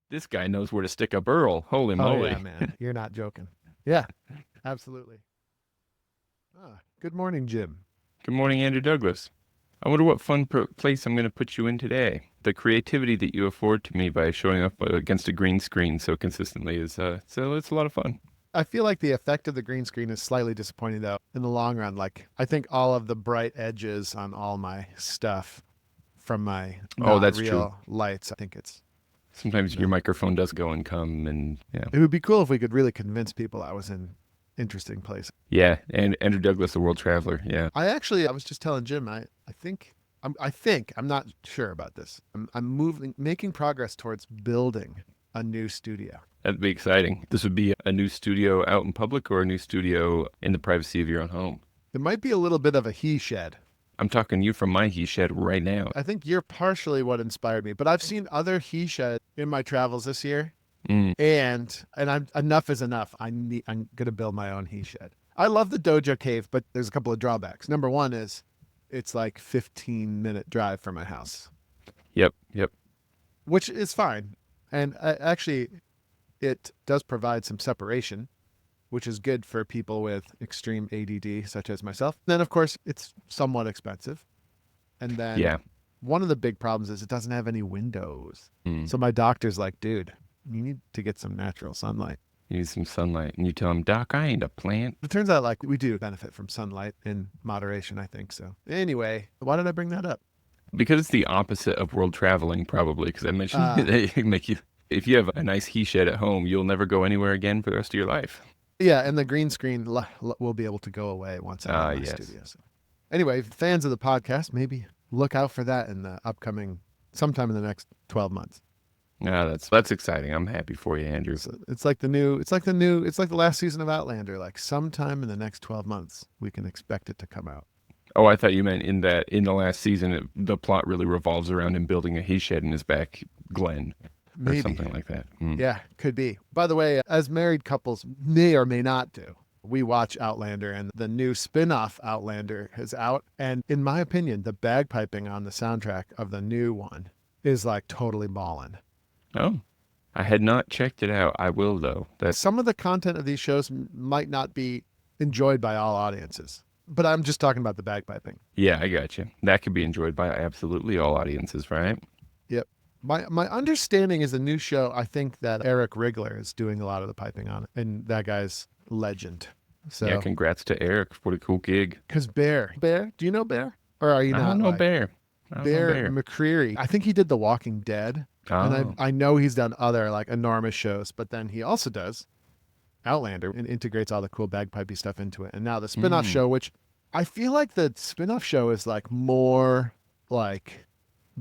This guy knows where to stick a burl. Holy Oh yeah, moly. man. You're not joking. Yeah, absolutely. Good morning, Jim. Good morning, Andrew Douglas. I wonder what fun place I'm going to put you in today. The creativity that you afford to me by showing up against a green screen so consistently is so it's a lot of fun. I feel like the effect of the green screen is slightly disappointing though in the long run. Like I think all of the bright edges on all my stuff from my Oh, not that's true. real lights, I think it's, Sometimes you your know, microphone does go and come, and yeah, it would be cool if we could really convince people I was in interesting place. yeah. And Andrew Douglas, the world traveler. Yeah. I was just telling Jim, I'm not sure about this. I'm moving, making progress towards building a new studio. That'd be exciting. This would be a new studio out in public or a new studio in the privacy of your own home. It might be a little bit of a he shed. I'm talking to you from my he shed right now. I think you're partially what inspired me, but I've seen other he shed in my travels this year, Mm. and I'm enough is enough. I'm gonna build my own he shed. I love the Dojo cave, but there's a couple of drawbacks. Number one is it's like 15-minute drive from my house, Yep, yep. which is fine, and actually it does provide some separation, which is good for people with extreme ADD, such as myself. Then, of course, it's somewhat expensive. And then Yeah. one of the big problems is it doesn't have any windows. Mm. So my doctor's like, dude, you need to get some natural sunlight. You need some sunlight. And you tell him, Doc, I ain't a plant. It turns out like we do benefit from sunlight in moderation, I think so. Anyway, why did I bring that up? Because it's the opposite of world traveling, probably. Because I mentioned Uh, they make you, if you have a nice he shed at home, you'll never go anywhere again for the rest of your life. yeah, and the green screen will be able to go away once I'm in Ah, my yes. studio. So anyway, fans of the podcast, maybe look out for that in the upcoming, sometime in the next 12 months. Ah, that's exciting. I'm happy for you, Andrew. So it's like the last season of Outlander. Like sometime in the next 12 months, we can expect it to come out. Oh, I thought you meant in the last season, the plot really revolves around him building a he shed in his back glen or Maybe. something like that. Mm. Yeah, could be. By the way, as married couples may or may not do, we watch Outlander and the new spin-off Outlander is out. And in my opinion, the bagpiping on the soundtrack of the new one is like totally ballin'. Oh, I had not checked it out. I will though. That Some of the content of these shows might not be enjoyed by all audiences, but I'm just talking about the bagpiping. Yeah, I got you. That could be enjoyed by absolutely all audiences, right? Yep. My understanding is the new show. I think that Eric Rigler is doing a lot of the piping on it, and that guy's legend. Yeah, So, congrats to Eric. What a cool gig. because Bear, do you know Bear, or are you I don't not know like Bear. I don't know Bear Bear. McCreary? I think he did The Walking Dead, and Oh, I know he's done other like enormous shows, but then he also does Outlander and integrates all the cool bagpipey stuff into it. And now the spin-off mm. show, which I feel like the spin-off show is like more like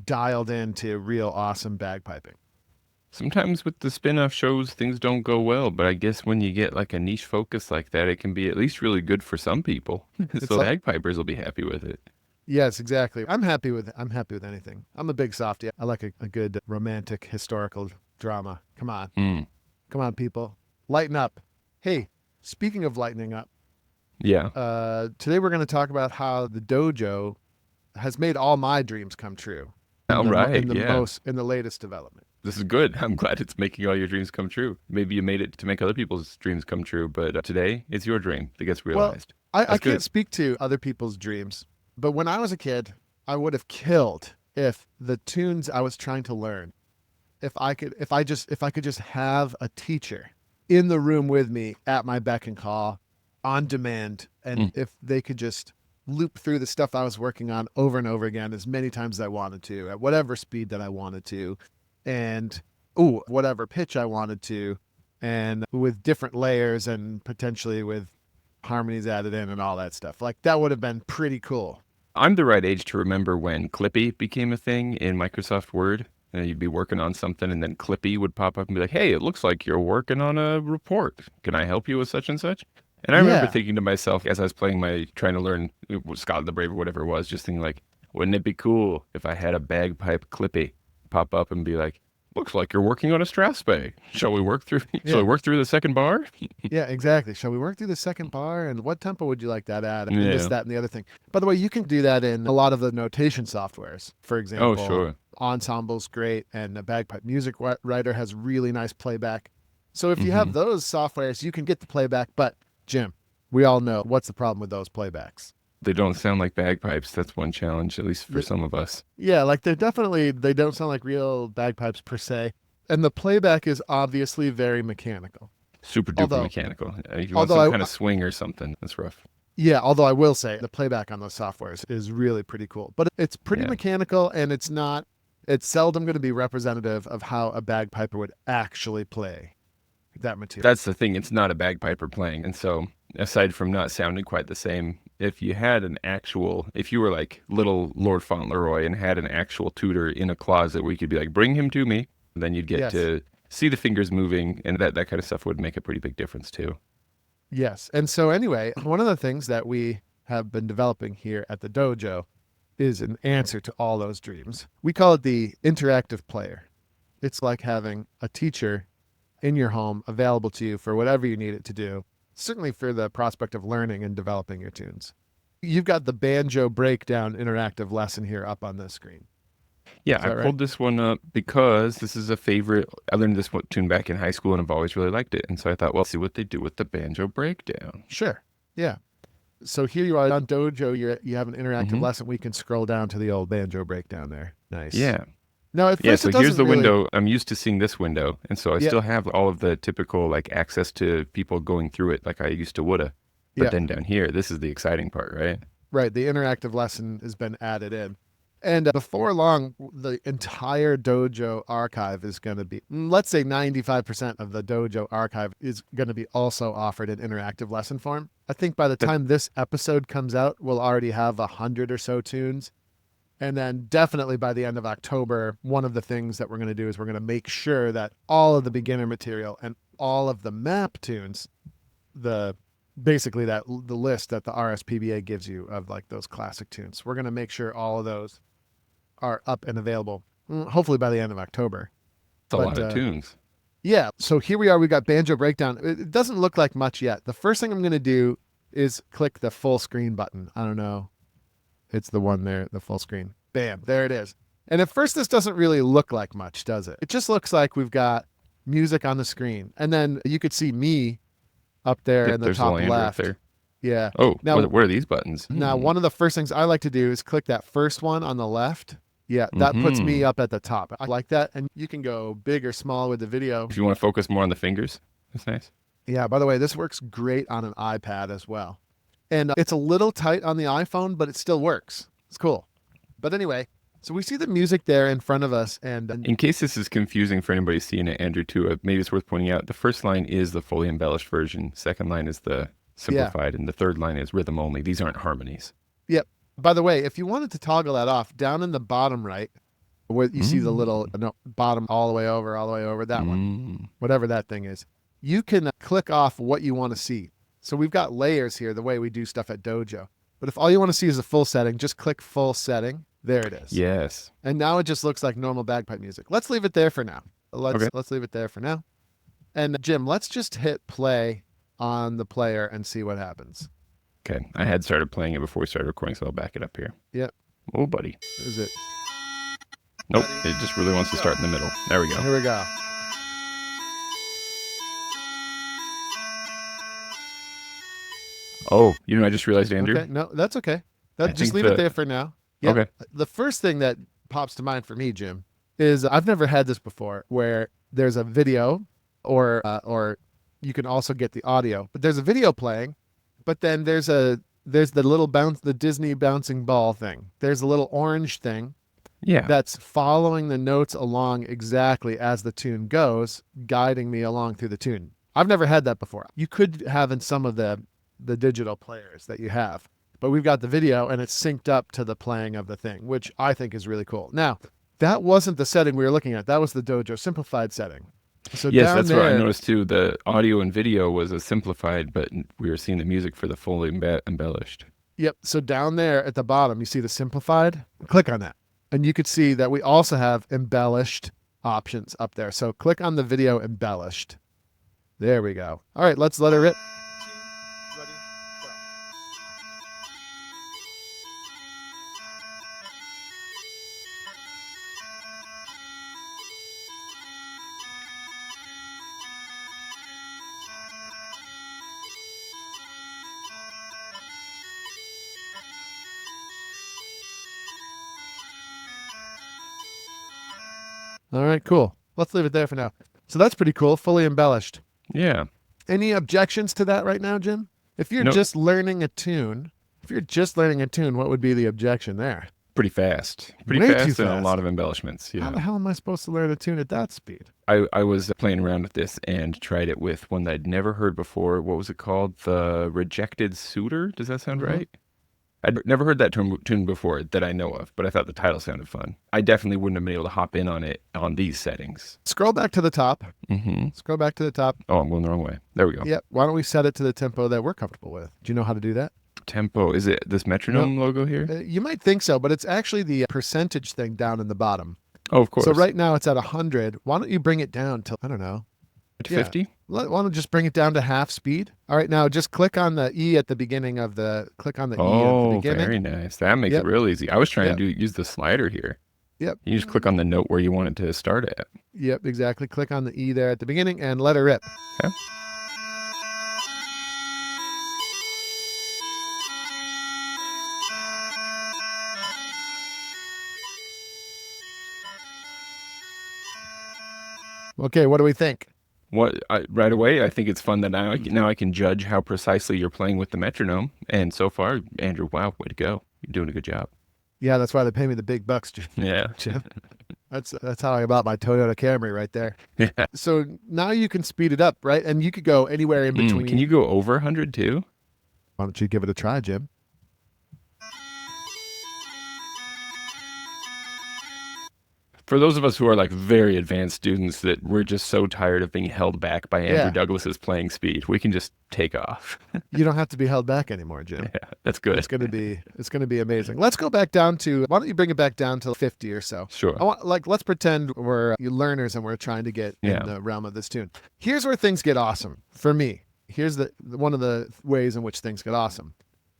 dialed into real awesome bagpiping. Sometimes with the spin-off shows, things don't go well, but I guess when you get like a niche focus like that, it can be at least really good for some people. It's So like, bagpipers will be happy with it. yes, exactly. I'm happy with anything. I'm a big softie. I like a good romantic historical drama. Come on. Mm. Come on, people. Lighten up. Hey, speaking of lightening up, Yeah. today we're going to talk about how the dojo has made all my dreams come true in All right. Yeah. in the latest development. This is good. I'm glad it's making all your dreams come true. Maybe you made it to make other people's dreams come true, but today it's your dream that gets Well, realized. I That's can't good. speak to other people's dreams, but when I was a kid, I would have killed if the tunes I was trying to learn, if I could just have a teacher in the room with me at my beck and call on demand, and Mm. if they could just loop through the stuff I was working on over and over again as many times as I wanted to, at whatever speed that I wanted to, and whatever pitch I wanted to, and with different layers and potentially with harmonies added in and all that stuff. Like that would have been pretty cool. I'm the right age to remember when Clippy became a thing in Microsoft Word. And you'd be working on something, and then Clippy would pop up and be like, "Hey, it looks like you're working on a report. Can I help you with such and such?" And I remember Yeah. thinking to myself as I was playing trying to learn Scott the Brave or whatever it was, just thinking like, wouldn't it be cool if I had a bagpipe Clippy pop up and be like, Looks like you're working on a Strasberg. Shall we work through? Shall Yeah. we work through the second bar? Yeah, exactly. Shall we work through the second bar? And what tempo would you like that at? And this, Yeah. that, and the other thing. By the way, you can do that in a lot of the notation softwares. For Oh, example, sure. Ensemble's great, and the Bagpipe Music Writer has really nice playback. So if you have Hmm. those softwares, you can get the playback. But Jim, we all know what's the problem with those playbacks. They don't sound like bagpipes. That's one challenge, at least for The- some of us. Yeah, like they don't sound like real bagpipes per se. And the playback is obviously very mechanical. Super duper Although, mechanical. If you want although some I, kind of swing or something, that's rough. yeah, although I will say the playback on those softwares is really pretty cool. But it's pretty Yeah. mechanical, and it's seldom going to be representative of how a bagpiper would actually play that material. That's the thing. It's not a bagpiper playing. And so, aside from not sounding quite the same, if you had if you were like little Lord Fauntleroy and had an actual tutor in a closet where you could be like, bring him to me, then you'd get Yes. to see the fingers moving, and that kind of stuff would make a pretty big difference too. Yes. And so anyway, one of the things that we have been developing here at the dojo is an answer to all those dreams. We call it the interactive player. It's like having a teacher in your home available to you for whatever you need it to do, certainly for the prospect of learning and developing your tunes. You've got the Banjo Breakdown interactive lesson here up on the screen. Yeah, Is I that right? pulled this one up because this is a favorite. I learned this tune back in high school and I've always really liked it. And so I thought, well, see what they do with the Banjo Breakdown. Sure. Yeah. So here you are on Dojo. You have an interactive Mhm. lesson. We can scroll down to the old Banjo Breakdown there. Nice. Yeah. Now, at Yeah, first, so it here's doesn't the really. window. I'm used to seeing this window. And so I Yeah. still have all of the typical like access to people going through it like I used to woulda. But Yeah. then down here, this is the exciting part, right? Right. The interactive lesson has been added in. And before long, the entire dojo archive is going to be, let's say 95% of the dojo archive is going to be also offered in interactive lesson form. I think by the time this episode comes out, we'll already have 100 or so tunes. And then definitely by the end of October, one of the things that we're going to do is we're going to make sure that all of the beginner material and all of the map tunes, basically the list that the RSPBA gives you of like those classic tunes, we're going to make sure all of those are up and available, hopefully by the end of October. It's a lot of tunes. Yeah. So here we are. We got Banjo Breakdown. It doesn't look like much yet. The first thing I'm going to do is click the full screen button. I don't know. It's the one there, the full screen. Bam. There it is. And at first, this doesn't really look like much, does it? It just looks like we've got music on the screen. And then you could see me up there in the There's top Outlander left. up there. Yeah. Oh, Now- what are these buttons? Now, Hmm. one of the first things I like to do is click that first one on the left. Yeah, that puts me up at the top. I like that. And you can go big or small with the video. If you want to focus more on the fingers, that's nice. Yeah, by the way, this works great on an iPad as well. And it's a little tight on the iPhone, but it still works. It's cool. But anyway, so we see the music there in front of us. And In case this is confusing for anybody seeing it, Andrew, too, maybe it's worth pointing out the first line is the fully embellished version. Second line is the simplified. And the third line is rhythm only. These aren't harmonies. yep. By the way, if you wanted to toggle that off, down in the bottom right, where you see the little bottom all the way over, that one, whatever that thing is, you can click off what you want to see. So we've got layers here, the way we do stuff at Dojo. But if all you want to see is a full setting, just click full setting. There it is. Yes. And now it just looks like normal bagpipe music. Let's leave it there for now. Okay. Let's leave it there for now. And Jim, let's just hit play on the player and see what happens. Okay. I had started playing it before we started recording, so I'll back it up here. Yep. Oh, buddy. Is it? Nope. It just really wants to start in the middle. There we go. Here we go. Oh, I just realized, Andrew. Okay. No, that's okay. I Just think leave it there for now. Yep. Okay. The first thing that pops to mind for me, Jim, is I've never had this before where there's a video or you can also get the audio, but there's a video playing, but then there's the little the Disney bouncing ball thing. There's a little orange thing Yeah. that's following the notes along exactly as the tune goes, guiding me along through the tune. I've never had that before. You could have in some of the digital players that you have, but we've got the video and it's synced up to the playing of the thing, which I think is really cool. Now, that wasn't the setting we were looking at. That was the Dojo simplified setting. So Yes, down that's there, what I noticed too. The audio and video was a simplified, but we were seeing the music for the fully embellished. Yep. So down there at the bottom, you see the simplified. Click on that. And you could see that we also have embellished options up there. So click on the video embellished. There we go. All right, let's let it rip. All right, cool. Let's leave it there for now. So that's pretty cool, fully embellished. Yeah. Any objections to that right now, Jim? If you're Nope. just learning a tune, what would be the objection there? Pretty fast. Pretty Way too fast and a fast. lot of embellishments. How the Yeah. hell am I supposed to learn a tune at that speed? I was playing around with this and tried it with one that I'd never heard before. What was it called? The Rejected Suitor? Does that sound right? I'd never heard that tune before that I know of, but I thought the title sounded fun. I definitely wouldn't have been able to hop in on it on these settings. Scroll back to the top. Mm-hmm. Scroll back to the top. Oh, I'm going the wrong way. There we go. Yep. Why don't we set it to the tempo that we're comfortable with? Do you know how to do that? Tempo. Is it this metronome logo here? You might think so, but it's actually the percentage thing down in the bottom. Oh, of course. So right now it's at 100. Why don't you bring it down to, I don't know, to 50? why don't you just bring it down to half speed? All right, now just click on the E at the beginning of the, click on the E at the Oh, beginning. very nice. That makes Yep. it real easy. I was trying Yep. to use the slider here. Yep. You just click on the note where you want it to start at. Yep, exactly. Click on the E there at the beginning and let it rip. Okay. Okay, what do we think? Right away, I think it's fun that now I can judge how precisely you're playing with the metronome. And so far, Andrew, wow, way to go. You're doing a good job. Yeah, that's why they pay me the big bucks, Jim. Yeah. That's how I bought my Toyota Camry right there. Yeah. So now you can speed it up, right? And you could go anywhere in between. Can you go over 100 too? Why don't you give it a try, Jim? For those of us who are like very advanced students that we're just so tired of being held back by Andrew Yeah. Douglas's playing speed, we can just take off. You don't have to be held back anymore, Jim. Yeah, that's good. It's gonna be amazing. Let's go back down to, why don't you bring it back down to 50 or so? Sure. Let's pretend we're learners and we're trying to get Yeah. in the realm of this tune. Here's where things get awesome for me. Here's one of the ways in which things get awesome.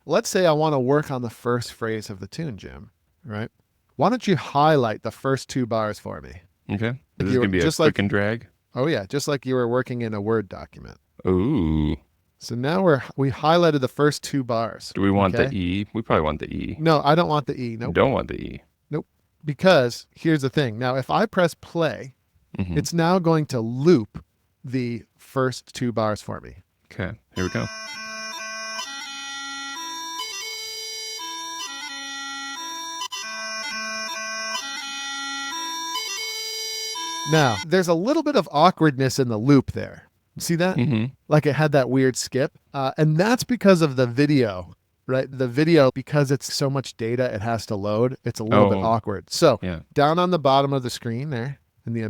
Let's say I want to work on the first phrase of the tune, Jim, right? Why don't you highlight the first 2 bars for me? Okay. This is You- going to be a just click like- and drag. Oh yeah, just like you were working in a Word document. Ooh. So now we highlighted the first 2 bars. Do we want Okay. the E? We probably want the E. No, I don't want the E. Nope. Don't want the E. Because here's the thing. Now, if I press play, Mhm. it's now going to loop the first 2 bars for me. Okay. Here we go. Now, there's a little bit of awkwardness in the loop there. See that? Mm-hmm. Like it had that weird skip. And that's because of the video, right? The video, because it's so much data it has to load, it's a little bit Oh. awkward. So Yeah. down on the bottom of the screen there,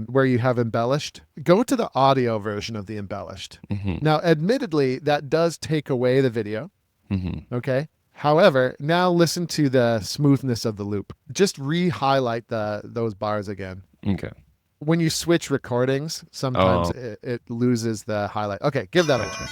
where you have embellished, go to the audio version of the embellished. Mm-hmm. Now, admittedly, that does take away the video. Mm-hmm. Okay. However, now listen to the smoothness of the loop. Just re-highlight those bars again. Okay. When you switch recordings, sometimes Oh. it loses the highlight. Okay, give that a Gotcha. whirl.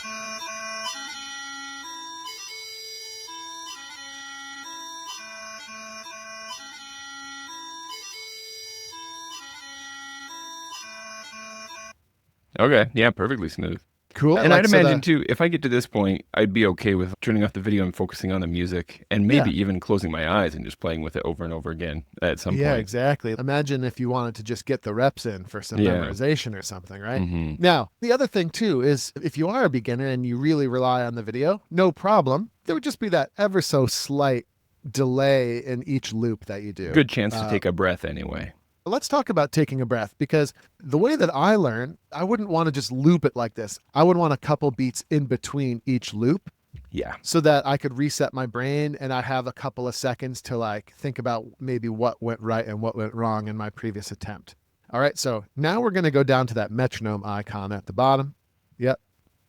Okay. Yeah, perfectly smooth. Cool. And Like, I'd so imagine too, if I get to this point, I'd be okay with turning off the video and focusing on the music, and maybe even closing my eyes and just playing with it over and over again at some yeah, point. exactly. Imagine if you wanted to just get the reps in for some Yeah. memorization or something, right? Mm-hmm. Now, the other thing too is if you are a beginner and you really rely on the video, no problem. There would just be that ever so slight delay in each loop that you do. Good chance to take a breath anyway. Let's talk about taking a breath, because the way that I learn, I wouldn't want to just loop it like this. I would want a couple beats in between each loop Yeah. so that I could reset my brain and I have a couple of seconds to like think about maybe what went right and what went wrong in my previous attempt. All right, so now we're going to go down to that metronome icon at the bottom. Yep.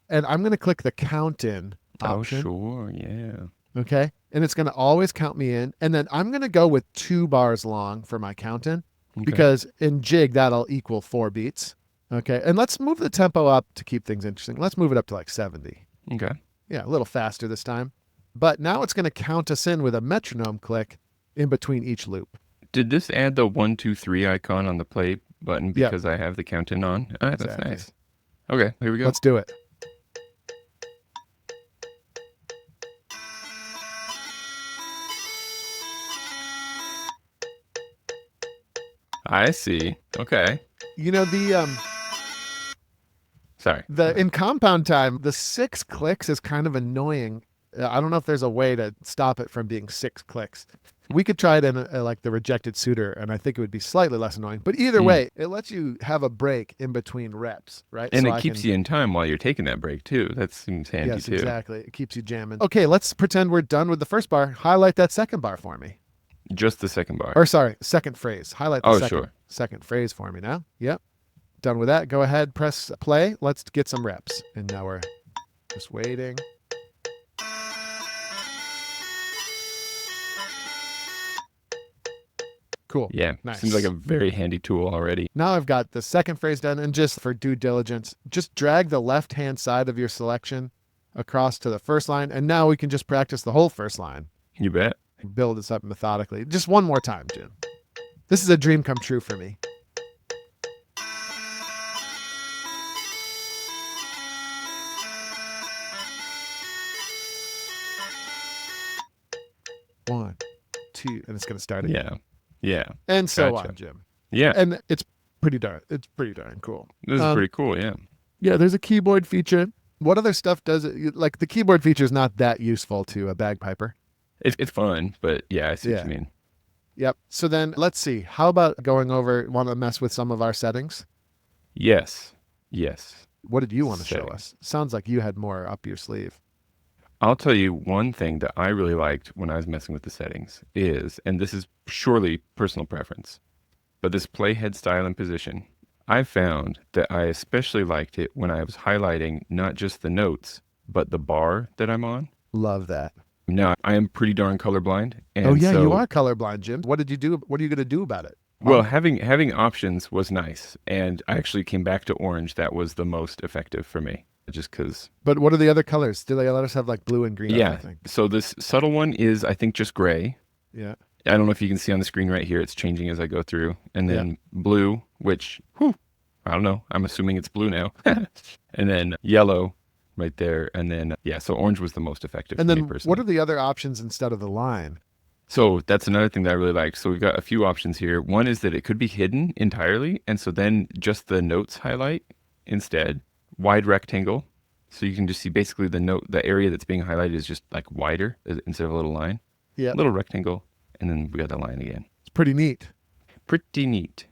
And I'm going to click the count in option. Oh, sure. Yeah. Okay. And it's going to always count me in. And then I'm going to go with 2 bars long for my count in. Okay. because in jig, that'll equal 4 beats. Okay. And let's move the tempo up to keep things interesting. Let's move it up to like 70. Okay. Yeah, a little faster this time. But now it's going to count us in with a metronome click in between each loop. Did this add the 1, 2, 3 icon on the play button Yep. because I have the count-in on? Ah, that's Exactly. nice. Okay, here we go. Let's do it. I see. Okay. You know, Sorry. in compound time, the 6 clicks is kind of annoying. I don't know if there's a way to stop it from being 6 clicks. We could try it in like the rejected suitor, and I think it would be slightly less annoying. But either way, it lets you have a break in between reps, right? And it keeps you in time while you're taking that break, too. That seems handy, yes, too. exactly. It keeps you jamming. Okay, let's pretend we're done with the first bar. Highlight that second bar for me. Just the second bar. Or sorry, second phrase. Highlight the sure. second phrase for me now. Yep. Done with that. Go ahead, press play. Let's get some reps. And now we're just waiting. Cool. Yeah. Nice. Seems like a very handy tool already. Now I've got the second phrase done, and just for due diligence, just drag the left-hand side of your selection across to the first line, and now we can just practice the whole first line. You bet. Build this up methodically. Just one more time, Jim. This is a dream come true for me. One, two, and it's going to start again. Yeah. Yeah. And so Gotcha. on, Jim. Yeah. And it's pretty darn cool. This is pretty cool. Yeah. Yeah, there's a keyboard feature. What other stuff does it? Like the keyboard feature is not that useful to a bagpiper. It's fun, but yeah, I see what you mean. Yep. So then let's see. How about going over, want to mess with some of our settings? Yes. Yes. What did you want to show Settings. us? Sounds like you had more up your sleeve. I'll tell you one thing that I really liked when I was messing with the settings is, and this is surely personal preference, but this playhead style and position, I found that I especially liked it when I was highlighting not just the notes, but the bar that I'm on. Love that. Now, I am pretty darn colorblind. And Oh yeah, so, you are colorblind, Jim. What did you do? What are you going to do about it? Well, having options was nice, and I actually came back to orange. That was the most effective for me, just because. But what are the other colors? Do they let us have like blue and green? Yeah. I think. So this subtle one is, I think, just gray. Yeah. I don't know if you can see on the screen right here. It's changing as I go through, and then blue, which I don't know. I'm assuming it's blue now, and then yellow. Right there, and then so orange was the most effective. And for then me personally. what are the other options instead of the line? So that's another thing that I really like. So we've got a few options here. One is that it could be hidden entirely, and so then just the notes highlight instead. Wide rectangle, so you can just see basically the area that's being highlighted is just like wider instead of a little line. Yeah, Little rectangle, and then we got the line again. it's pretty neat. Pretty neat.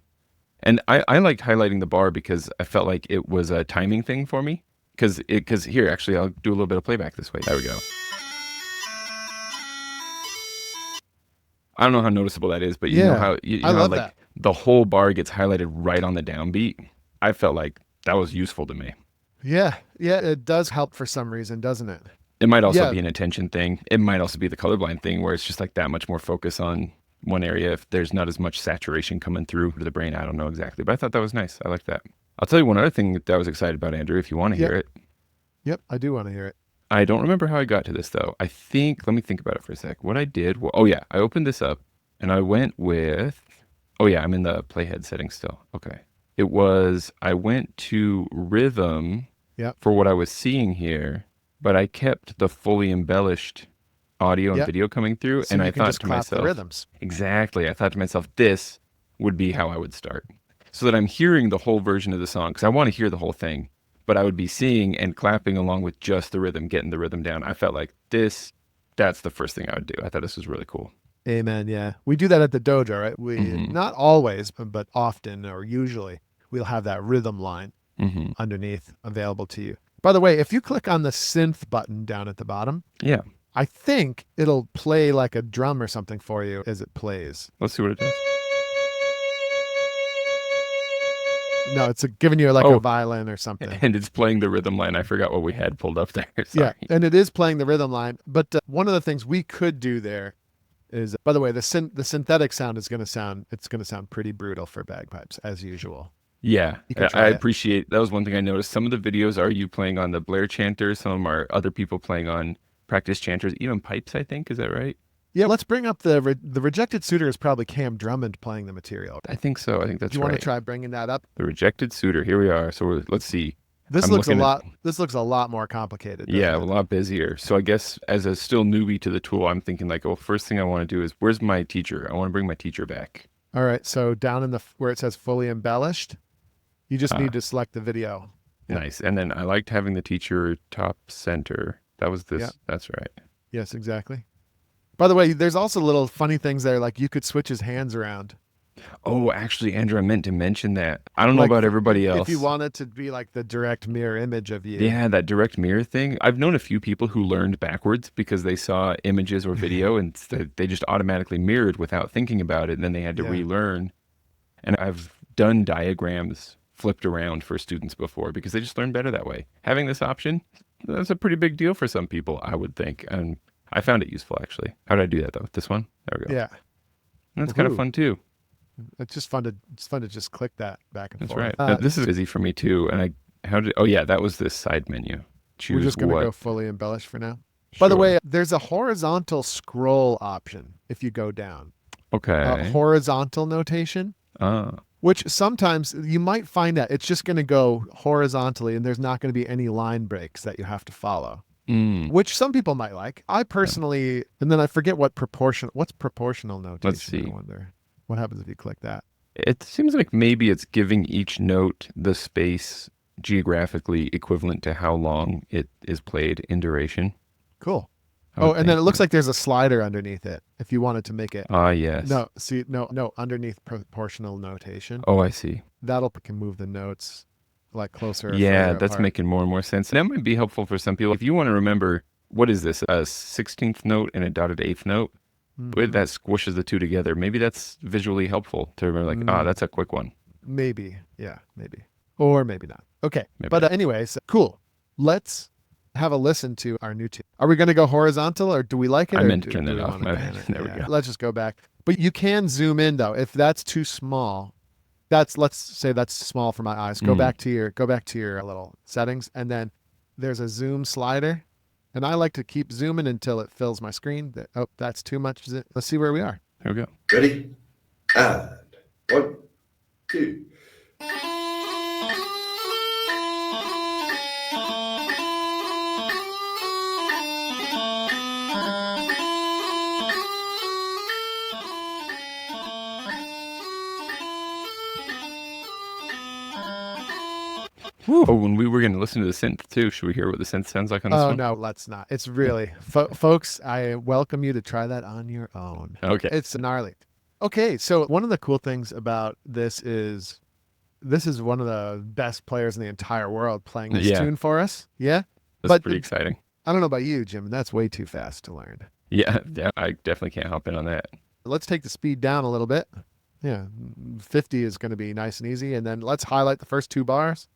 And I liked highlighting the bar because I felt like it was a timing thing for me. Because here, actually, I'll do a little bit of playback this way. There we go. I don't know how noticeable that is, but you know how I love like that. the whole bar gets highlighted right on the downbeat. I felt like that was useful to me. Yeah, it does help for some reason, doesn't it? It might also Yeah. be an attention thing. It might also be the colorblind thing where it's just like that much more focus on one area if there's not as much saturation coming through to the brain. I don't know exactly, but I thought that was nice. I like that. I'll tell you one other thing that I was excited about, Andrew, if you want to hear it. Yep, I do want to hear it. I don't remember how I got to this, though. Let me think about it for a sec. What I did, I opened this up, and I went with, I'm in the playhead settings still. Okay. I went to rhythm for what I was seeing here, but I kept the fully embellished audio and video coming through, So and you I can thought just to clap myself, the rhythms. exactly. I thought to myself, this would be how I would start. So that I'm hearing the whole version of the song, because I want to hear the whole thing, but I would be singing and clapping along with just the rhythm, getting the rhythm down. I felt like that's the first thing I would do. I thought this was really cool. Amen. Yeah, we do that at the dojo, right? We not always, but often or usually, we'll have that rhythm line underneath available to you. By the way, if you click on the synth button down at the bottom, I think it'll play like a drum or something for you as it plays. Let's see what it does. No, it's giving you like a violin or something. And it's playing the rhythm line. I forgot what we had pulled up there. Sorry. Yeah, and it is playing the rhythm line. But one of the things we could do there is, by the way, the synthetic sound is going to sound, it's going to sound pretty brutal for bagpipes as usual. Yeah, You can I try it. appreciate that was one thing I noticed. Some of the videos are you playing on the Blair chanter, some are other people playing on practice chanters, even pipes, I think. Is that right? Yeah, let's bring up the rejected suitor is probably Cam Drummond playing the material. I think so. I think Do that's you want to right. try bringing that up? The rejected suitor. Here we are. So let's see. This I'm looks a looking at- lot. This looks a lot more complicated. Yeah, a Doesn't it? lot busier. So I guess as a still newbie to the tool, I'm thinking like, oh, first thing I want to do is where's my teacher? I want to bring my teacher back. All right. So down in the where it says fully embellished, you just Ah. need to select the video. Yeah. Nice. And then I liked having the teacher top center. That was this. Yeah. That's right. Yes, exactly. By the way, there's also little funny things there, like you could switch his hands around. Oh, actually, Andrew, I meant to mention that. I don't know Like, about everybody If else. you want it to be like the direct mirror image of you. Yeah, that direct mirror thing. I've known a few people who learned backwards because they saw images or video and they just automatically mirrored without thinking about it. And then they had to Yeah. relearn. And I've done diagrams flipped around for students before because they just learn better that way. Having this option, that's a pretty big deal for some people, I would think. And I found it useful, actually. How did I do that, though? This one? There we go. Yeah. That's kind of Woohoo. fun, too. It's just fun to just click that back and That's forth. right. Now, this is busy for me, too. And oh, yeah, that was this side menu. Choose We're just going to what. go fully embellished for now. By the Sure. way, there's a horizontal scroll option if you go down. Okay. Horizontal notation, Ah. which sometimes you might find that it's just going to go horizontally and there's not going to be any line breaks that you have to follow, Mm. which some people might like. I personally, and then I forget what's proportional notation. see. I wonder what happens if you click that. It seems like maybe it's giving each note the space geographically equivalent to how long it is played in duration. Cool. I would Oh, and then think. it looks like there's a slider underneath it if you wanted to make it. Ah, yes. No, underneath proportional notation. Oh, I see. That'll can move the notes like closer. Or Yeah, further that's apart. making more and more sense. That might be helpful for some people. If you want to remember, what is this? A 16th note and a dotted eighth note? Mhm. That squishes the two together. Maybe that's visually helpful to remember, like, that's a quick one. Maybe. Yeah, maybe. Or maybe not. Okay. Maybe But not. anyways, cool. Let's have a listen to our new tune. Are we going to go horizontal or do we like it? I or meant to do- turn do that we off. wanna My ban bad. it? There we Yeah, go. let's just go back. But you can zoom in though. If that's too small, let's say that's small for my eyes. Go back to your little settings and then there's a zoom slider. And I like to keep zooming until it fills my screen. Oh, that's too much. Let's see where we are. Here we go. Ready? And 1, 2. Oh, when we were going to listen to the synth too, should we hear what the synth sounds like on this Oh, one? no, let's not. It's really, folks, I welcome you to try that on your own. Okay. It's gnarly. Okay, so one of the cool things about this is one of the best players in the entire world playing this Yeah. tune for us. Yeah? That's but pretty exciting. I don't know about you, Jim. That's way too fast to learn. Yeah, I definitely can't hop in on that. Let's take the speed down a little bit. Yeah, 50 is going to be nice and easy. And then let's highlight the first two bars.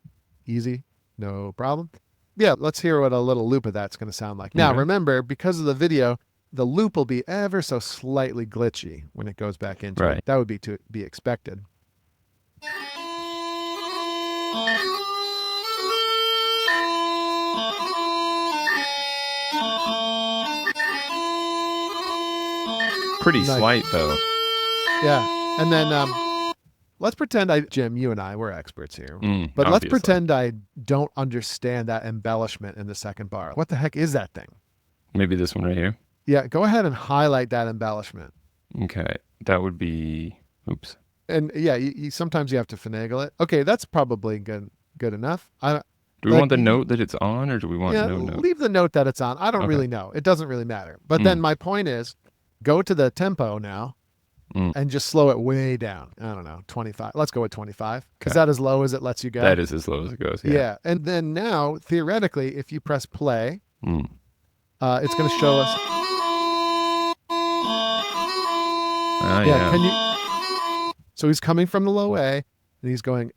Easy, no problem. Yeah, let's hear what a little loop of that's going to sound like. Now, Okay. remember, because of the video, the loop will be ever so slightly glitchy when it goes back into Right. it. That would be to be expected. Pretty Nice. slight though. Yeah, and then let's pretend Jim, you and I, we're experts here. But let's Obviously. pretend I don't understand that embellishment in the second bar. What the heck is that thing? Maybe this one right here. Yeah, go ahead and highlight that embellishment. Okay, that would be. Oops. And yeah, sometimes you have to finagle it. Okay, that's probably good enough. Do we Like, want the note that it's on, or do we want Yeah, no note? leave the note that it's on. I don't Okay. really know. It doesn't really matter. But then my point is, go to the tempo now and just slow it way down. I don't know, 25. Let's go with 25. Is Okay. that as low as it lets you go? That is as low as it goes. Yeah. Yeah. And then now, theoretically, if you press play, Mm. it's going to show us. Ah, Yeah. yeah. Can you? So he's coming from the low A, and he's going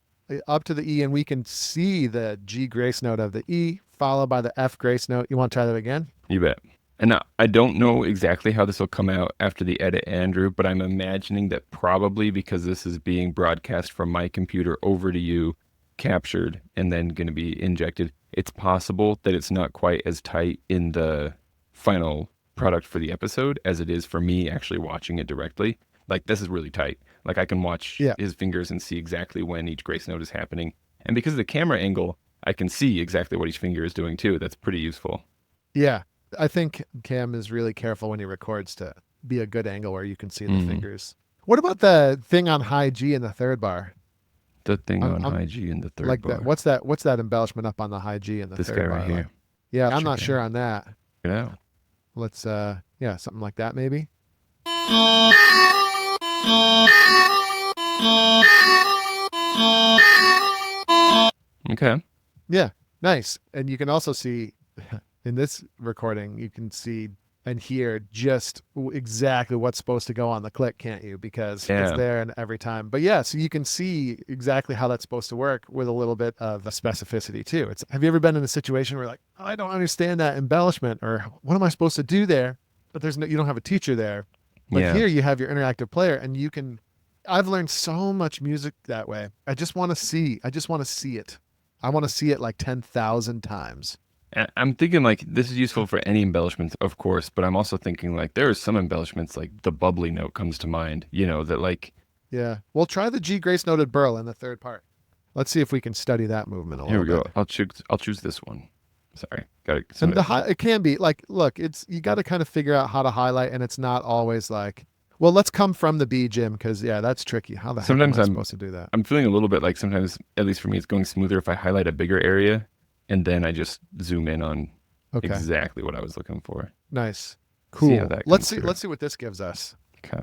up to the E, and we can see the G grace note of the E, followed by the F grace note. You want to try that again? You bet. And I don't know exactly how this will come out after the edit, Andrew, but I'm imagining that probably because this is being broadcast from my computer over to you, captured, and then going to be injected, it's possible that it's not quite as tight in the final product for the episode as it is for me actually watching it directly. Like, this is really tight. Like, I can watch Yeah. his fingers and see exactly when each grace note is happening. And because of the camera angle, I can see exactly what each finger is doing too. That's pretty useful. Yeah. I think Cam is really careful when he records to be a good angle where you can see the fingers. What about the thing on high G in the third bar? The thing on I'm high G in the third like bar. that. What's that embellishment up on the high G in the This third guy bar? right here. Like? Yeah, I'm Check not it sure out. on that. Check it out. Let's something like that maybe. Okay. Yeah, nice. And you can also see in this recording, you can see and hear just exactly what's supposed to go on the click, can't you? Because it's Yeah. there and every time. But yeah, so you can see exactly how that's supposed to work with a little bit of a specificity too. It's have you ever been in a situation where like, oh, I don't understand that embellishment or what am I supposed to do there? But you don't have a teacher there. But Yeah. here you have your interactive player and you can I've learned so much music that way. I just want to see it. I want to see it like 10,000 times. I'm thinking like this is useful for any embellishments, of course, but I'm also thinking like there are some embellishments like the bubbly note comes to mind, that like Yeah. We'll try the G grace noted burl in the third part. Let's see if we can study that movement a here little we go. bit. I'll choose this one. Sorry. Got it. And it can be like, look, you got to kind of figure out how to highlight, and it's not always like, well, let's come from the B, Jim, because yeah, that's tricky. How the heck am I supposed to do that? I'm feeling a little bit like sometimes, at least for me, it's going smoother if I highlight a bigger area and then I just zoom in on exactly what I was looking for. Nice. Cool. See how that Let's comes through. Let's see what this gives us. Okay.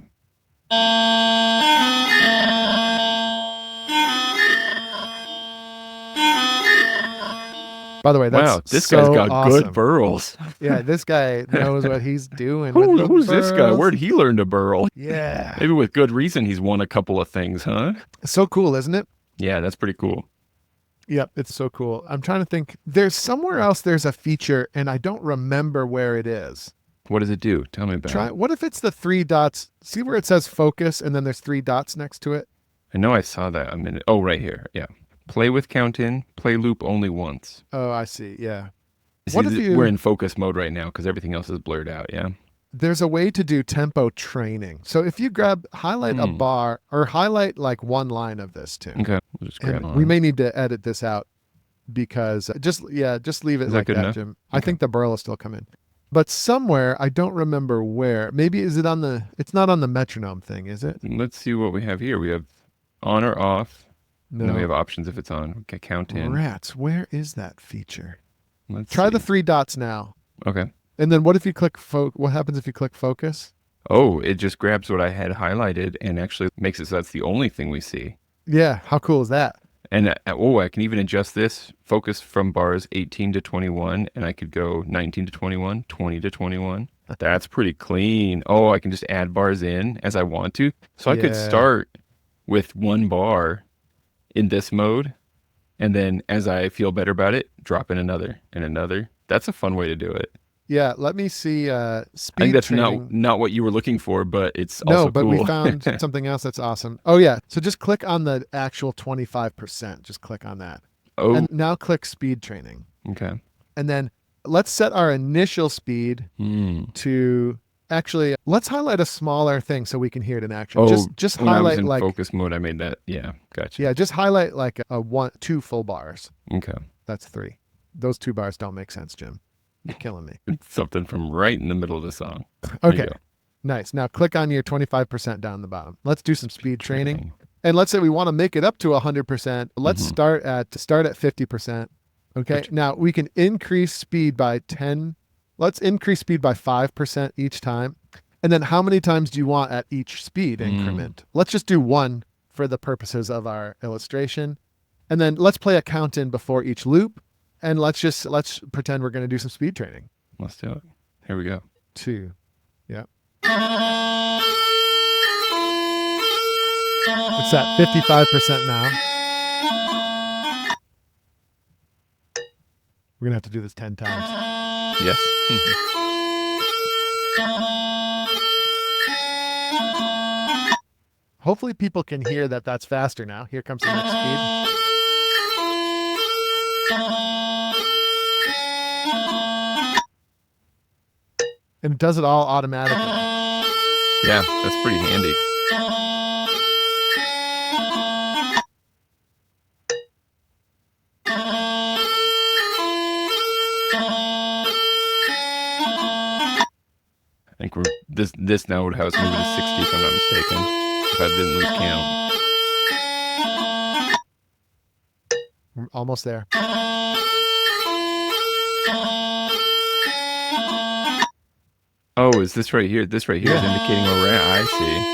By the way, that's wow, this so guy's got awesome. good burls. Yeah, this guy knows what he's doing. Who's this guy? Where'd he learn to burl? Yeah. Maybe with good reason he's won a couple of things, huh? So cool, isn't it? Yeah, that's pretty cool. Yep, it's so cool. I'm trying to think. There's somewhere else there's a feature, and I don't remember where it is. What does it do? Tell me about it. What if it's the 3 dots? See where it says focus, and then there's 3 dots next to it? I know I saw that a minute. Oh, right here. Yeah. Play with count in, play loop only once. Oh, I see. Yeah. See, we're in focus mode right now because everything else is blurred out, yeah? There's a way to do tempo training. So if you highlight a bar or highlight like one line of this too. Okay. We'll just grab And on. we may need to edit this out because just leave it like that, Jim. Okay. I think the burl will still come in. But somewhere, I don't remember where. Maybe it's not on the metronome thing, is it? Let's see what we have here. We have on or off. No. And then we have options if it's on. Okay, count in. Rats, where is that feature? Let's Try see. the 3 dots now. Okay. And then what if you click what happens if you click focus? Oh, it just grabs what I had highlighted and actually makes it so that's the only thing we see. Yeah, how cool is that? And I can even adjust this focus from bars 18 to 21, and I could go 19 to 21, 20 to 21. That's pretty clean. Oh, I can just add bars in as I want to. So I could start with 1 bar in this mode, and then as I feel better about it, drop in another and another. That's a fun way to do it. Yeah, let me see speed I think that's training. not what you were looking for, but it's also No, but cool. we found something else that's awesome. Oh yeah, so just click on the actual 25%. Just click on that. Oh, And now click speed training. okay. And then let's set our initial speed to actually let's highlight a smaller thing so we can hear it in action. Oh, just when I was highlight in like focus mode, I made that. Yeah, gotcha. yeah, just highlight like 2 full bars. Okay. That's 3. Those 2 bars don't make sense, Jim. You're killing me. It's something from right in the middle of the song. There you Okay. go. Nice. Now click on your 25% down the bottom. Let's do some speed training. And let's say we want to make it up to 100%. Let's start at 50%. Okay. Gotcha. Now we can increase speed by 10. Let's increase speed by 5% each time. And then how many times do you want at each speed increment? Let's just do 1 for the purposes of our illustration. And then let's play a count in before each loop. And let's pretend we're going to do some speed training. Let's do it. Here we go. 2. Yeah. It's at 55% now. We're going to have to do this 10 times. Yes. Hopefully people can hear that that's faster now. Here comes the next speed. And it does it all automatically. Yeah, that's pretty handy. I think this now would have us moving to 60 if I'm not mistaken. If I didn't lose count. We're almost there. Oh, is this right here? This right here is indicating where we're at. I see.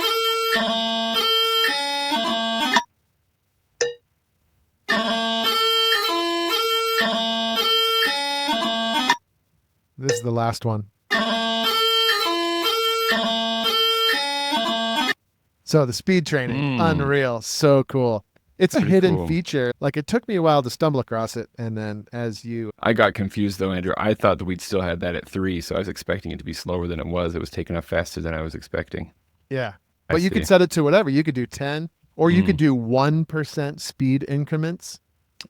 This is the last one. So the speed training, unreal, so cool. It's a hidden feature. Like, it took me a while to stumble across it, and then I got confused though, Andrew. I thought that we'd still had that at 3, so I was expecting it to be slower than it was. It was taking off faster than I was expecting. Yeah, but you could set it to whatever. You could do 10, or you could do 1% speed increments.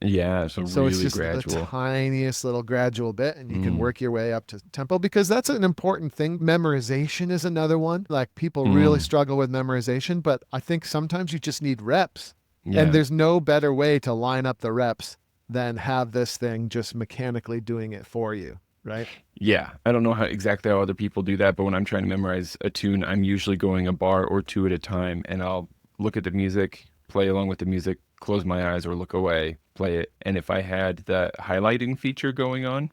Yeah, so really it's just gradual. the tiniest little gradual bit, and you can work your way up to tempo, because that's an important thing. Memorization is another one. Like, people really struggle with memorization, but I think sometimes you just need reps. Yeah. And there's no better way to line up the reps than have this thing just mechanically doing it for you, right? Yeah, I don't know exactly how other people do that, but when I'm trying to memorize a tune, I'm usually going a bar or two at a time, and I'll look at the music, play along with the music, close my eyes or look away, play it. And if I had the highlighting feature going on,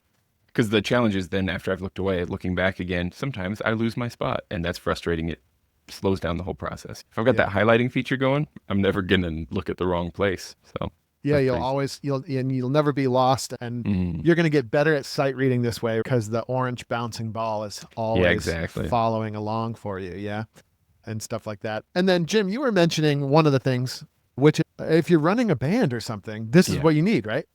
because the challenge is then after I've looked away, looking back again, sometimes I lose my spot, and that's frustrating. It slows down the whole process. If I've got that highlighting feature going, I'm never gonna look at the wrong place. So yeah, you'll never be lost, and you're gonna get better at sight reading this way, because the orange bouncing ball is always following along for you. Yeah, and stuff like that. And then, Jim, you were mentioning one of the things, which if you're running a band or something, this is what you need, right?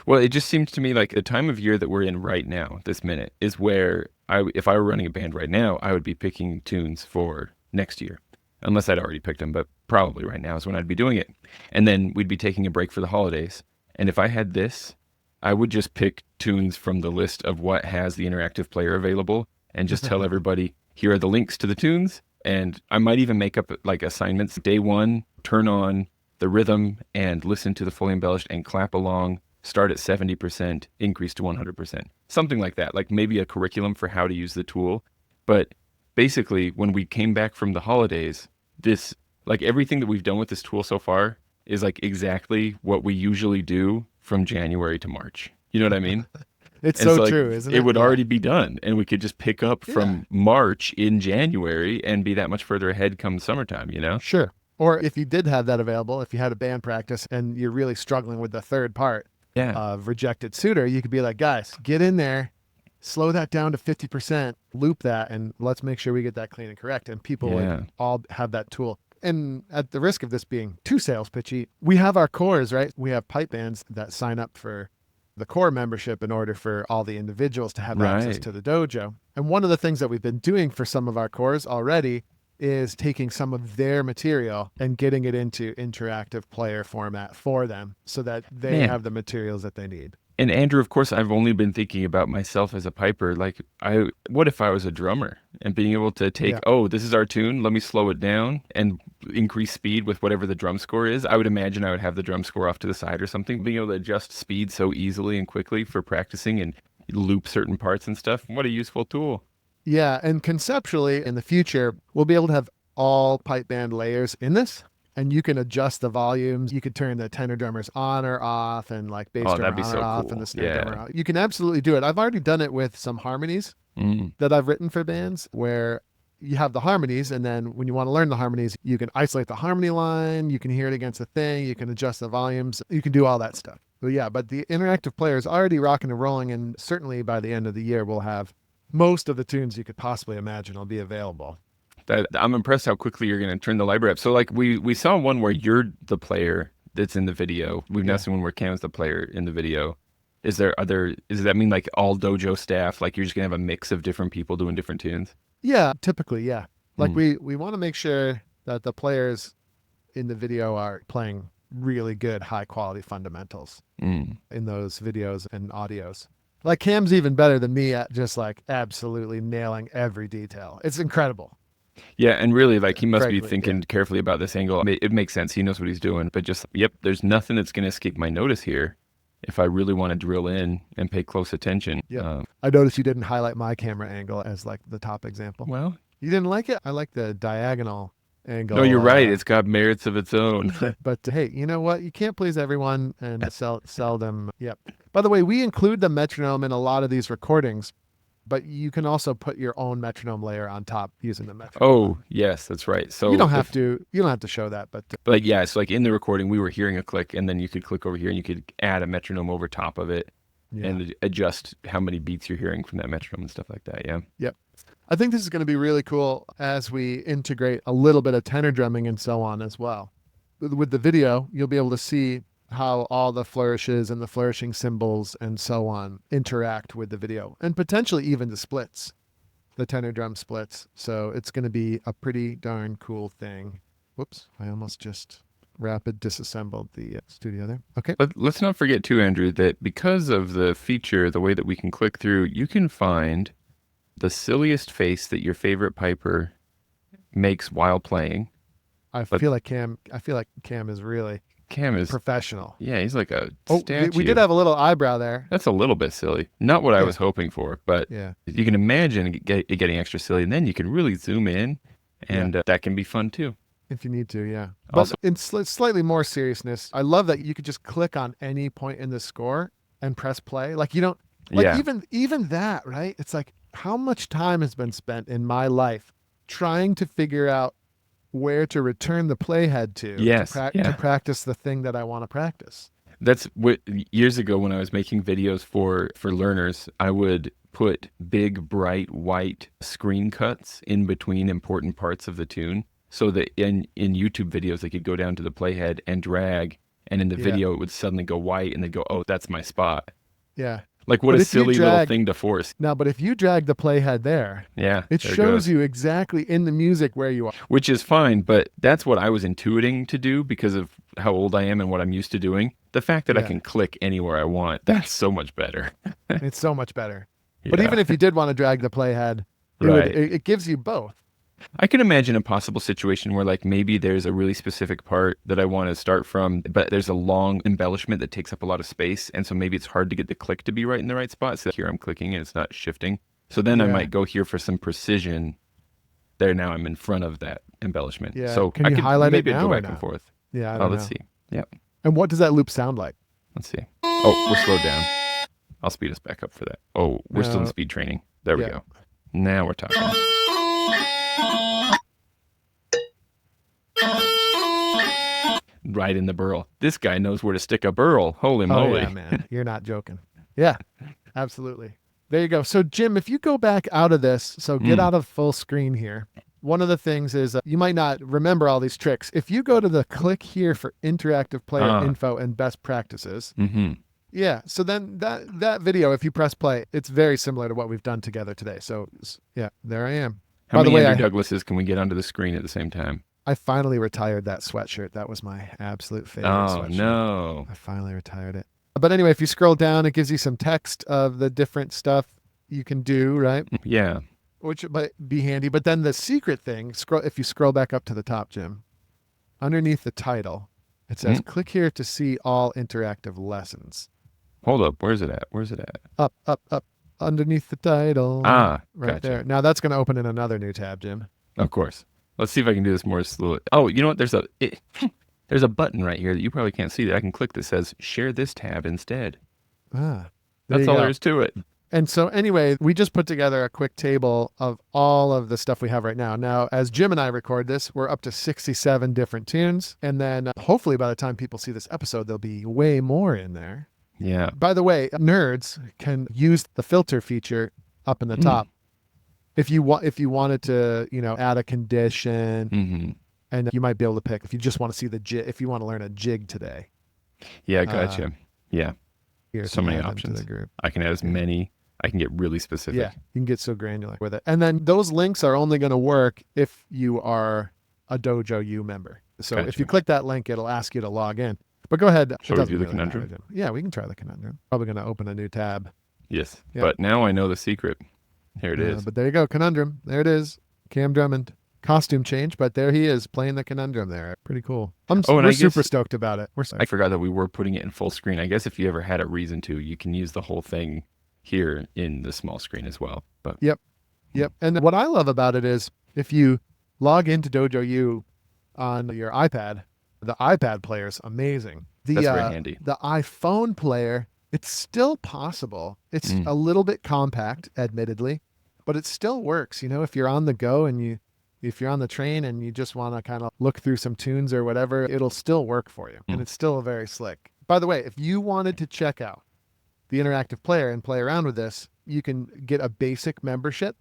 Well, it just seems to me like the time of year that we're in right now, this minute, is where if I were running a band right now, I would be picking tunes for next year, unless I'd already picked them, but probably right now is when I'd be doing it. And then we'd be taking a break for the holidays. And if I had this, I would just pick tunes from the list of what has the interactive player available and just tell everybody, here are the links to the tunes. And I might even make up like assignments. Day 1, turn on the rhythm and listen to the fully embellished and clap along. Start at 70%, increase to 100%. Something like that, like maybe a curriculum for how to use the tool. But basically, when we came back from the holidays, this, like everything that we've done with this tool so far is like exactly what we usually do from January to March. You know what I mean? It's so true, isn't it? It would already be done, and we could just pick up from March in January and be that much further ahead come summertime, you know? Sure. Or if you did have that available, if you had a band practice and you're really struggling with the third part of Rejected Suitor, you could be like, guys, get in there, slow that down to 50%, loop that, and let's make sure we get that clean and correct. And people would all have that tool. And at the risk of this being too sales pitchy, we have our cores, right? We have pipe bands that sign up for the core membership in order for all the individuals to have access to the dojo. And one of the things that we've been doing for some of our cores already is taking some of their material and getting it into interactive player format for them so that they have the materials that they need. And Andrew, of course, I've only been thinking about myself as a piper. Like, what if I was a drummer and being able to take, this is our tune, let me slow it down and increase speed with whatever the drum score is. I would imagine I would have the drum score off to the side or something, being able to adjust speed so easily and quickly for practicing and loop certain parts and stuff. What a useful tool. Yeah, and conceptually, in the future, we'll be able to have all pipe band layers in this. And you can adjust the volumes. You could turn the tenor drummers on or off, and like bass drummer on or off, and the snare drummer off. You can absolutely do it. I've already done it with some harmonies that I've written for bands, where you have the harmonies, and then when you want to learn the harmonies, you can isolate the harmony line, you can hear it against the thing, you can adjust the volumes, you can do all that stuff. But the interactive player is already rocking and rolling, and certainly by the end of the year, we'll have most of the tunes you could possibly imagine will be available. I'm impressed how quickly you're going to turn the library up. So like we saw one where you're the player that's in the video. We've now seen one where Cam's the player in the video. Does that mean like all dojo staff, like you're just going to have a mix of different people doing different tunes? Yeah, typically, yeah. Like Mm, we want to make sure that the players in the video are playing really good, high quality fundamentals mm. in those videos and audios. Like Cam's even better than me at just like absolutely nailing every detail. It's incredible. Yeah, and really, like, he must be Frankly, yeah. thinking carefully about this angle. It makes sense. He knows what he's doing. But just, yep, there's nothing that's going to escape my notice here if I really want to drill in and pay close attention. Yep. I noticed you didn't highlight my camera angle as like the top example. Well, You didn't like it? I like the diagonal angle. no, you're right. It's got merits of its own. But hey, you know what? You can't please everyone and sell them. Yep. By the way, we include the metronome in a lot of these recordings, but you can also put your own metronome layer on top using the metronome. Oh, yes, that's right. So You don't have to. You don't have to show that, but like, yeah, it's like in the recording, we were hearing a click, and then you could click over here and you could add a metronome over top of it yeah. and adjust how many beats you're hearing from that metronome and stuff like that. Yeah. Yep. I think this is going to be really cool as we integrate a little bit of tenor drumming and so on as well. With the video, you'll be able to see how all the flourishes and the flourishing symbols and so on interact with the video, and potentially even the splits, the tenor drum splits. So it's going to be a pretty darn cool thing. Whoops, I almost just rapid disassembled the studio there. Okay. Let's not forget too, Andrew, that because of the feature, the way that we can click through, you can find the silliest face that your favorite piper makes while playing. I feel like Cam is really Cam is professional. Yeah, he's like a Oh, statue. we did have a little eyebrow there. That's a little bit silly. Not what I Yeah. was hoping for, but Yeah. you can imagine it getting extra silly, and then you can really zoom in, and that can be fun too. If you need to, yeah. But Also- in slightly more seriousness, I love that you could just click on any point in the score and press play. Like you don't like Yeah. even that, right? It's like how much time has been spent in my life trying to figure out where to return the playhead to Yes, yeah. to practice the thing that I want to practice. That's what years ago when I was making videos for learners, I would put big bright white screen cuts in between important parts of the tune so that in YouTube videos they could go down to the playhead and drag, and in the Yeah. video it would suddenly go white and they'd go, "Oh, that's my spot." Yeah. Like what But a if you silly little drag- thing to force. Now, but if you drag the playhead there, Yeah. it there shows goes. you exactly in the music where you are. Which is fine, but that's what I was intuiting to do because of how old I am and what I'm used to doing. The fact that I Yeah. can click anywhere I want, that's so much better. It's so much better. But Yeah. even if you did want to drag the playhead, Right. it gives you both. I can imagine a possible situation where like maybe there's a really specific part that I want to start from, but there's a long embellishment that takes up a lot of space. And so maybe it's hard to get the click to be right in the right spot. So here I'm clicking and it's not shifting. So then I Yeah. might go here for some precision. There now I'm in front of that embellishment. Yeah. So Can I you could highlight it maybe now go or back no? and forth. Yeah. I Oh, don't let's know. see. Yep. And what does that loop sound like? Let's see. Oh, we're slowed down. I'll speed us back up for that. Oh, we're still in No. speed training. There we Yeah. go. Now we're talking. Right in the burl. This guy knows where to stick a burl. Holy Oh, moly. yeah, man. You're not joking. Yeah, absolutely. There you go. So, Jim, if you go back out of this, so get out of full screen here. One of the things is you might not remember all these tricks. If you go to the click here for interactive player info and best practices, Mm-hmm. yeah. So then that video, if you press play, it's very similar to what we've done together today. So yeah, there I am. How By the many way, Andrew Douglases can we get onto the screen at the same time? I finally retired that sweatshirt. That was my absolute favorite Oh, sweatshirt. no. I finally retired it. But anyway, if you scroll down, it gives you some text of the different stuff you can do, right? Yeah. Which might be handy. But then the secret thing, if you scroll back up to the top, Jim, underneath the title, it says, click here to see all interactive lessons. Hold up. Where's it at? Where's it at? Up, underneath the title. Ah, right gotcha. there. Now that's going to open in another new tab, Jim. Of course. Let's see if I can do this more slowly. Oh, you know what? There's a button right here that you probably can't see that I can click that says share this tab instead. There That's you all go. there is to it. And so anyway, we just put together a quick table of all of the stuff we have right now. Now, as Jim and I record this, we're up to 67 different tunes. And then hopefully by the time people see this episode, there'll be way more in there. Yeah. By the way, nerds can use the filter feature up in the top. If you wanted to, add a condition, Mm-hmm. and you might be able to pick if you just want to see the jig, if you want to learn a jig today. Yeah, gotcha. Yeah. Here, So many add them to options. the group. I can add as many. I can get really specific. Yeah, you can get so granular with it. And then those links are only going to work if you are a Dojo U member. So if you click that link, it'll ask you to log in. But go ahead. Shall we do the conundrum? Matter. Yeah, we can try the conundrum. Probably going to open a new tab. Yes, but now I know the secret. Here it is. But there you go, conundrum. There it is. Cam Drummond. Costume change, but there he is playing the conundrum there. Pretty cool. We're super stoked about it. I forgot that we were putting it in full screen. I guess if you ever had a reason to, you can use the whole thing here in the small screen as well. But Yep. And what I love about it is if you log into Dojo U on your iPad, the iPad player is amazing. That's very handy. The iPhone player, it's still possible. It's a little bit compact, admittedly, but it still works. If you're on the go and if you're on the train and you just want to kind of look through some tunes or whatever, it'll still work for you. And it's still very slick. By the way, if you wanted to check out the interactive player and play around with this, you can get a basic membership,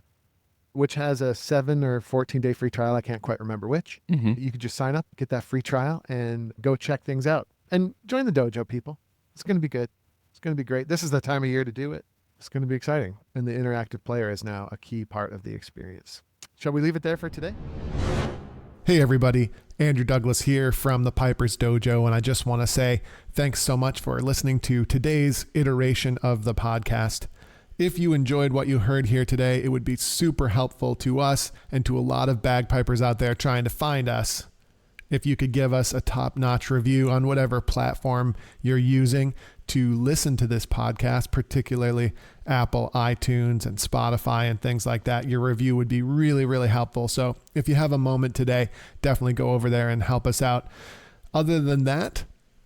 which has a 7 or 14-day free trial. I can't quite remember which. You could just sign up, get that free trial, and go check things out. And join the Dojo, people. It's going to be good. It's going to be great. This is the time of year to do it. It's going to be exciting. And the interactive player is now a key part of the experience. Shall we leave it there for today? Hey everybody, Andrew Douglas here from the Piper's Dojo, and I just want to say thanks so much for listening to today's iteration of the podcast. If you enjoyed what you heard here today, it would be super helpful to us and to a lot of bagpipers out there trying to find us. If you could give us a top-notch review on whatever platform you're using to listen to this podcast, particularly Apple, iTunes, and Spotify and things like that, your review would be really, really helpful. So if you have a moment today, definitely go over there and help us out. Other than that,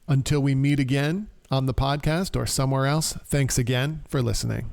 until we meet again on the podcast or somewhere else, thanks again for listening.